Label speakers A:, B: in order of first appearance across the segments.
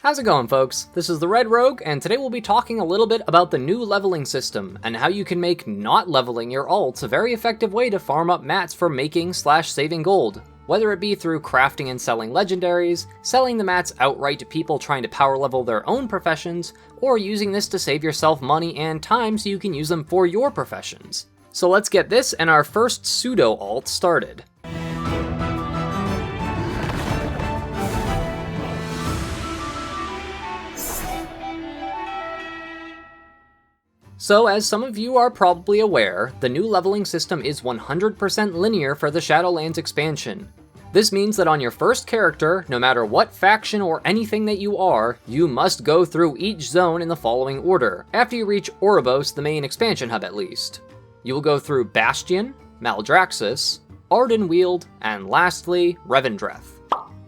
A: How's it going, folks? This is the Red Rogue, and today we'll be talking a little bit about the new leveling system, and how you can make not leveling your alts a very effective way to farm up mats for making/saving gold, whether it be through crafting and selling legendaries, selling the mats outright to people trying to power level their own professions, or using this to save yourself money and time so you can use them for your professions. So let's get this and our first pseudo alt started. So, as some of you are probably aware, the new leveling system is 100% linear for the Shadowlands expansion. This means that on your first character, no matter what faction or anything that you are, you must go through each zone in the following order, after you reach Orobose, the main expansion hub at least. You will go through Bastion, Maldraxxus, Ardenweald, and lastly, Revendreth.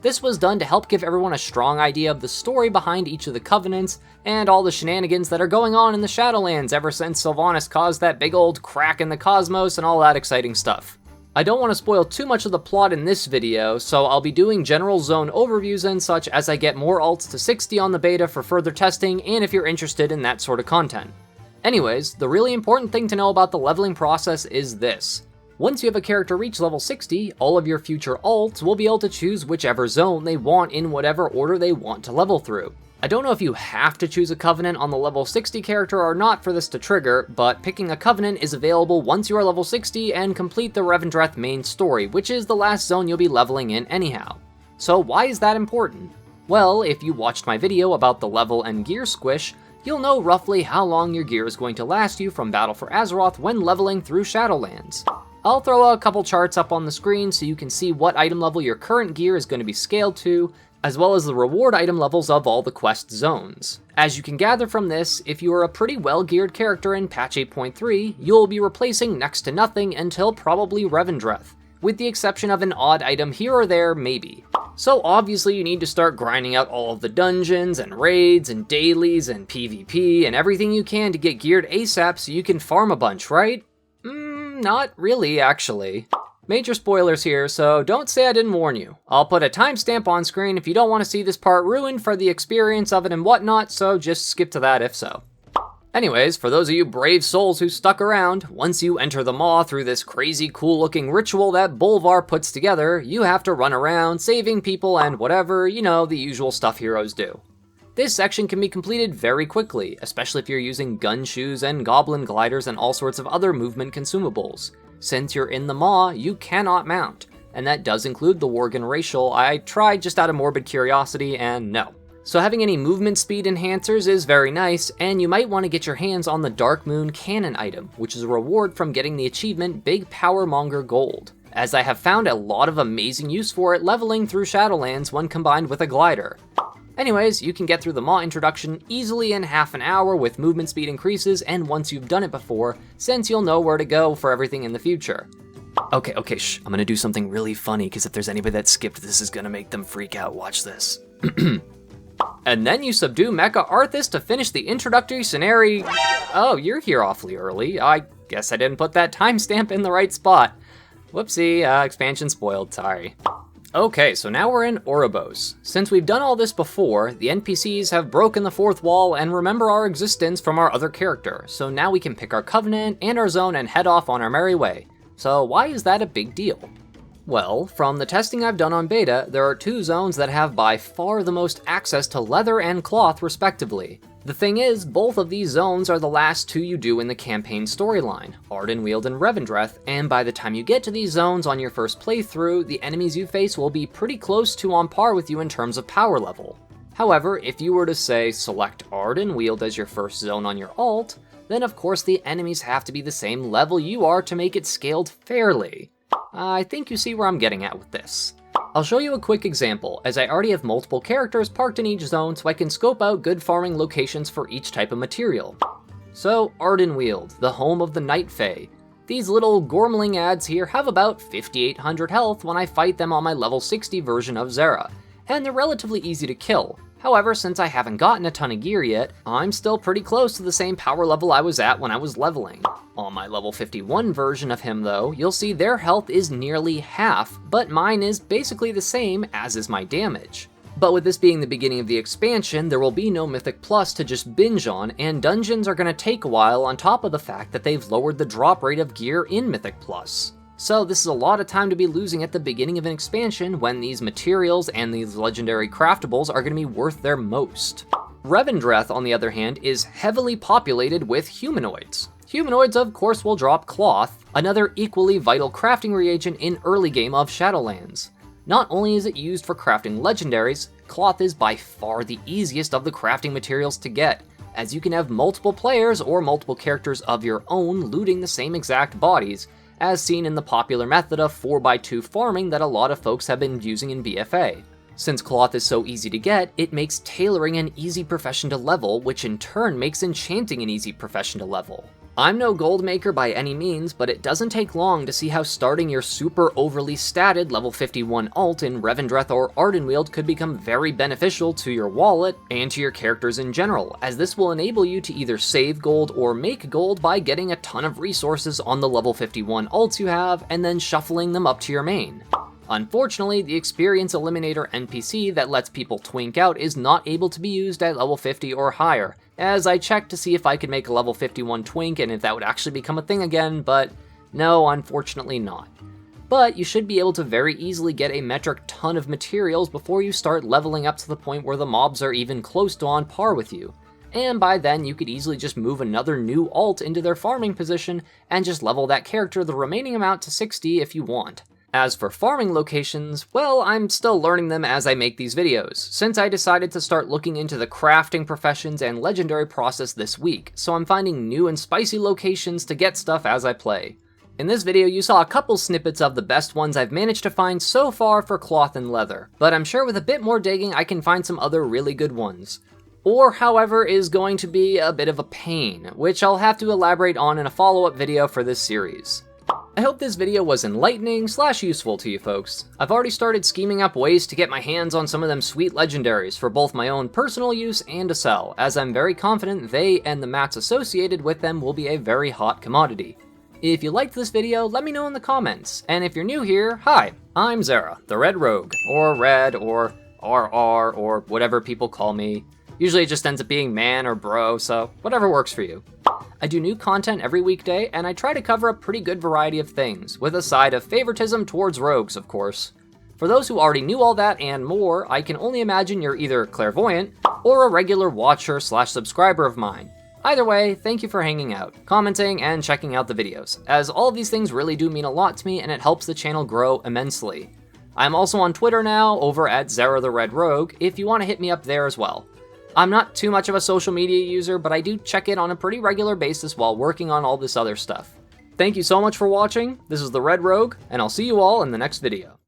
A: This was done to help give everyone a strong idea of the story behind each of the covenants, and all the shenanigans that are going on in the Shadowlands ever since Sylvanas caused that big old crack in the cosmos and all that exciting stuff. I don't want to spoil too much of the plot in this video, so I'll be doing general zone overviews and such as I get more alts to 60 on the beta for further testing, and if you're interested in that sort of content. Anyways, the really important thing to know about the leveling process is this. Once you have a character reach level 60, all of your future alts will be able to choose whichever zone they want in whatever order they want to level through. I don't know if you have to choose a covenant on the level 60 character or not for this to trigger, but picking a covenant is available once you are level 60 and complete the Revendreth main story, which is the last zone you'll be leveling in anyhow. So why is that important? Well, if you watched my video about the level and gear squish, you'll know roughly how long your gear is going to last you from Battle for Azeroth when leveling through Shadowlands. I'll throw a couple charts up on the screen so you can see what item level your current gear is going to be scaled to, as well as the reward item levels of all the quest zones. As you can gather from this, if you are a pretty well-geared character in patch 8.3, you'll be replacing next to nothing until probably Revendreth, with the exception of an odd item here or there maybe. So obviously you need to start grinding out all of the dungeons and raids and dailies and PvP and everything you can to get geared ASAP so you can farm a bunch, right? Not really, actually. Major spoilers here, so don't say I didn't warn you. I'll put a timestamp on screen if you don't want to see this part ruined for the experience of it and whatnot, so just skip to that if so. Anyways, for those of you brave souls who stuck around, once you enter the Maw through this crazy cool looking ritual that Bolvar puts together, you have to run around saving people and whatever, you know, the usual stuff heroes do. This section can be completed very quickly, especially if you're using gun shoes and goblin gliders and all sorts of other movement consumables. Since you're in the Maw, you cannot mount, and that does include the Worgen Racial. I tried just out of morbid curiosity, and no. So having any movement speed enhancers is very nice, and you might want to get your hands on the Dark Moon Cannon item, which is a reward from getting the achievement Big Power Monger Gold, as I have found a lot of amazing use for it leveling through Shadowlands when combined with a glider. Anyways, you can get through the Maw introduction easily in half an hour with movement speed increases, and once you've done it before, since you'll know where to go for everything in the future. Okay, shh, I'm gonna do something really funny, because if there's anybody that skipped, this is gonna make them freak out. Watch this. And then you subdue Mecha Arthas to finish the introductory scenario. Oh, you're here awfully early. I guess I didn't put that timestamp in the right spot. Whoopsie, expansion spoiled, sorry. Okay, so now we're in Orobose. Since we've done all this before, the NPCs have broken the fourth wall and remember our existence from our other character, so now we can pick our covenant and our zone and head off on our merry way. So why is that a big deal? Well, from the testing I've done on beta, there are two zones that have by far the most access to leather and cloth respectively. The thing is, both of these zones are the last two you do in the campaign storyline, Ardenweald and Revendreth, and by the time you get to these zones on your first playthrough, the enemies you face will be pretty close to on par with you in terms of power level. However, if you were to say select Ardenweald as your first zone on your alt, then of course the enemies have to be the same level you are to make it scaled fairly. I think you see where I'm getting at with this. I'll show you a quick example, as I already have multiple characters parked in each zone so I can scope out good farming locations for each type of material. So, Ardenweald, the home of the Night Fae. These little Gormling ads here have about 5,800 health when I fight them on my level 60 version of Zera, and they're relatively easy to kill. However, since I haven't gotten a ton of gear yet, I'm still pretty close to the same power level I was at when I was leveling. On my level 51 version of him though, you'll see their health is nearly half, but mine is basically the same as is my damage. But with this being the beginning of the expansion, there will be no Mythic Plus to just binge on, and dungeons are going to take a while on top of the fact that they've lowered the drop rate of gear in Mythic Plus. So this is a lot of time to be losing at the beginning of an expansion when these materials and these legendary craftables are going to be worth their most. Revendreth, on the other hand, is heavily populated with humanoids. Humanoids, of course, will drop cloth, another equally vital crafting reagent in early game of Shadowlands. Not only is it used for crafting legendaries, cloth is by far the easiest of the crafting materials to get, as you can have multiple players or multiple characters of your own looting the same exact bodies, as seen in the popular method of 4x2 farming that a lot of folks have been using in BFA. Since cloth is so easy to get, it makes tailoring an easy profession to level, which in turn makes enchanting an easy profession to level. I'm no gold maker by any means, but it doesn't take long to see how starting your super overly statted level 51 alt in Revendreth or Ardenweald could become very beneficial to your wallet and to your characters in general, as this will enable you to either save gold or make gold by getting a ton of resources on the level 51 alts you have and then shuffling them up to your main. Unfortunately, the Experience Eliminator NPC that lets people twink out is not able to be used at level 50 or higher, as I checked to see if I could make a level 51 twink and if that would actually become a thing again, but no, unfortunately not. But you should be able to very easily get a metric ton of materials before you start leveling up to the point where the mobs are even close to on par with you. And by then, you could easily just move another new alt into their farming position and just level that character the remaining amount to 60 if you want. As for farming locations, well, I'm still learning them as I make these videos, since I decided to start looking into the crafting professions and legendary process this week, so I'm finding new and spicy locations to get stuff as I play. In this video, you saw a couple snippets of the best ones I've managed to find so far for cloth and leather, but I'm sure with a bit more digging I can find some other really good ones. Or, however, is going to be a bit of a pain, which I'll have to elaborate on in a follow-up video for this series. I hope this video was enlightening / useful to you folks. I've already started scheming up ways to get my hands on some of them sweet legendaries for both my own personal use and to sell, as I'm very confident they and the mats associated with them will be a very hot commodity. If you liked this video, let me know in the comments, and if you're new here, hi, I'm Zera, the Red Rogue, or Red, or RR, or whatever people call me. Usually it just ends up being man or bro, so whatever works for you. I do new content every weekday, and I try to cover a pretty good variety of things, with a side of favoritism towards rogues, of course. For those who already knew all that and more, I can only imagine you're either clairvoyant, or a regular watcher / subscriber of mine. Either way, thank you for hanging out, commenting, and checking out the videos, as all of these things really do mean a lot to me and it helps the channel grow immensely. I'm also on Twitter now, over at Zera the Red Rogue, if you want to hit me up there as well. I'm not too much of a social media user, but I do check it on a pretty regular basis while working on all this other stuff. Thank you so much for watching, this is the Red Rogue, and I'll see you all in the next video.